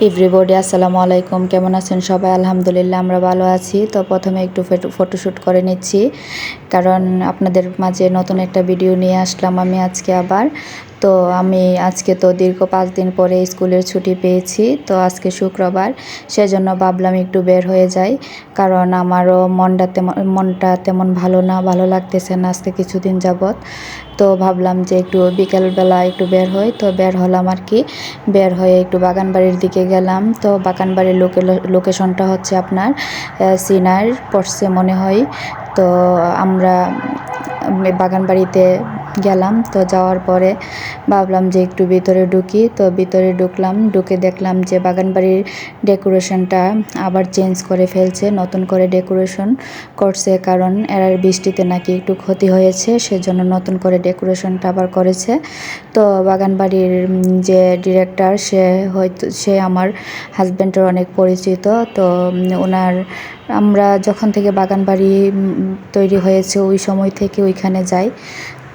Everybody আসসালামু আলাইকুম, কেমন আছেন সবাই? আলহামদুলিল্লাহ আমরা ভালো আছি। তো প্রথমে একটু ফটোশ্যুট করে নিচ্ছি, কারণ আপনাদের মাঝে নতুন একটা ভিডিও নিয়ে আসলাম আমি আজকে আবার। তো আমি আজকে তো দীর্ঘ 5 দিন পরে স্কুলের ছুটি পেয়েছি। তো আজকে শুক্রবার, সেজন্য ভাবলাম একটু বের হয়ে যাই, কারণ আমারও মনটা তেমন ভালো না, ভালো লাগতেছে না আজকে কিছুদিন যাবৎ। তো ভাবলাম যে একটু বিকেলবেলা একটু বের হই, তো বের হলাম আর কি। বের হয়ে একটু বাগানবাড়ির দিকে গেলাম। তো বাগানবাড়ির লোকেশনটা হচ্ছে আপনার সিনার পড়ছে মনে হয়। তো আমরা বাগানবাড়িতে গেলাম। তো যাওয়ার পরে ভাবলাম যে একটু ভিতরে ঢুকি। তো ভিতরে ঢুকলাম, ঢুকে দেখলাম যে বাগানবাড়ির ডেকোরেশনটা আবার চেঞ্জ করে ফেলছে, নতুন করে ডেকোরেশন করছে, কারণ এর বৃষ্টিতে নাকি একটু ক্ষতি হয়েছে, সেজন্য নতুন করে ডেকোরেশনটা আবার করেছে। তো বাগানবাড়ির যে ডিরেক্টর, সে আমার হাজব্যান্ডের অনেক পরিচিত। তো ওনার আমরা যখন থেকে বাগানবাড়ি তৈরি হয়েছে ওই সময় থেকে ওইখানে যাই।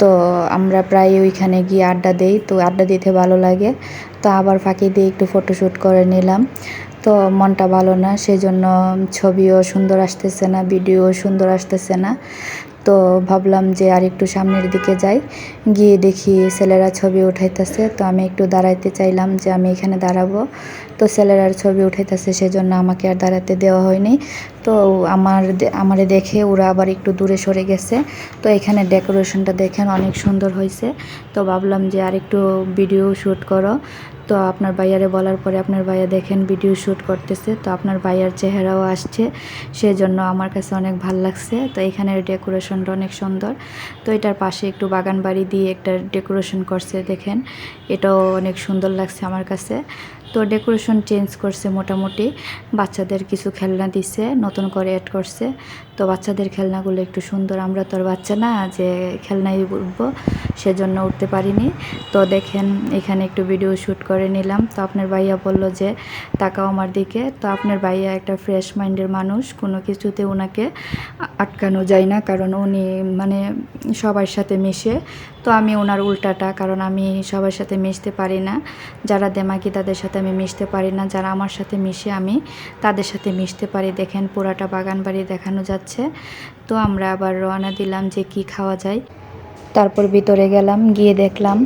তো আমরা প্রায় ওইখানে গিয়ে আড্ডা দেই, তো আড্ডা দিতে ভালো লাগে। তো আবার ফাঁকি দিয়ে একটু ফটোশ্যুট করে নিলাম। তো মনটা ভালো না, সেজন্য ছবিও সুন্দর আসতেছে না, ভিডিও সুন্দর আসতেছে না। তো ভাবলাম যে আর একটু সামনের দিকে যাই, গিয়ে দেখি ছেলেরা ছবি উঠাইতেছে। তো আমি একটু দাঁড়াইতে চাইলাম যে আমি এখানে দাঁড়াবো। তো ছেলেরার ছবি উঠাইতেছে, সেজন্য আমাকে আর দাঁড়াতে দেওয়া হয়নি। তো আমারে দেখে ওরা আবার একটু দূরে সরে গেছে। তো এখানে ডেকোরেশনটা দেখেন অনেক সুন্দর হয়েছে। তো ভাবলাম যে আর একটু ভিডিও শ্যুট করো। তো আপনার ভাইয়ারে বলার পরে আপনার ভাইয়া দেখেন ভিডিও শ্যুট করতেছে। তো আপনার ভাইয়ার চেহারাও আসছে, সেজন্য আমার কাছে অনেক ভালো লাগছে। তো এখানের ডেকোরেশনটা অনেক সুন্দর। তো এটার পাশে একটু বাগান বাড়ি দিয়ে একটা ডেকোরেশন করছে, দেখেন এটাও অনেক সুন্দর লাগছে আমার কাছে। তো ডেকোরেশন চেঞ্জ করছে মোটামুটি, বাচ্চাদের কিছু খেলনা দিছে, নতুন করে অ্যাড করছে। তো বাচ্চাদের খেলনাগুলো একটু সুন্দর, আমরা তো আর বাচ্চা না যে খেলনায় উঠবো, সেজন্য উঠতে পারিনি। তো দেখেন এখানে একটু ভিডিও শ্যুট করে নিলাম। তো আপনার ভাইয়া বলল যে তাকাও আমার দিকে। তো আপনার ভাইয়া একটা ফ্রেশ মাইন্ডের মানুষ, কোনো কিছুতে ওনাকে আটকানো যায় না, কারণ উনি মানে সবার সাথে মিশে। তো আমি ওনার উল্টাটা, কারণ আমি সবার সাথে মিশতে পারি না, যারা দেমাকি তাদের সাথে আমি মিশতে পারি না, যারা আমার সাথে মিশে আমি তাদের সাথে মিশতে পারি। দেখেন পুরাটা বাগান বাড়ি দেখানো যাচ্ছে। তো আমরা আবার রওনা দিলাম যে কি খাওয়া যায়। তারপর ভিতরে গেলাম, গিয়ে দেখলাম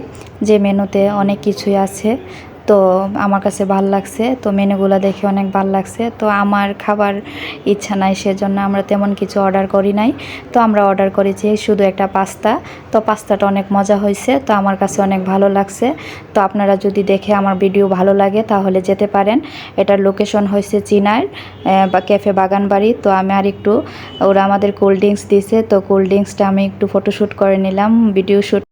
যে মেনুতে অনেক কিছুই আছে। তো আমার কাছে ভাল লাগছে, তো মেনুগুলো দেখে অনেক ভাল লাগছে। তো আমার খাবার ইচ্ছা নাই, সেজন্য আমরা তেমন কিছু অর্ডার করি নাই। তো আমরা অর্ডার করেছি শুধু একটা পাস্তা। তো পাস্তাটা অনেক মজা হয়েছে, তো আমার কাছে অনেক ভালো লাগছে। তো আপনারা যদি দেখে আমার ভিডিও ভালো লাগে তাহলে যেতে পারেন। এটার লোকেশন হয়েছে চিনার বা ক্যাফে বাগানবাড়ি। তো আমি আর একটু, ওরা আমাদের কোল্ড ড্রিঙ্কস দিয়েছে, তো কোল্ড ড্রিঙ্কসটা আমি একটু ফটোশ্যুট করে নিলাম, ভিডিও শ্যুট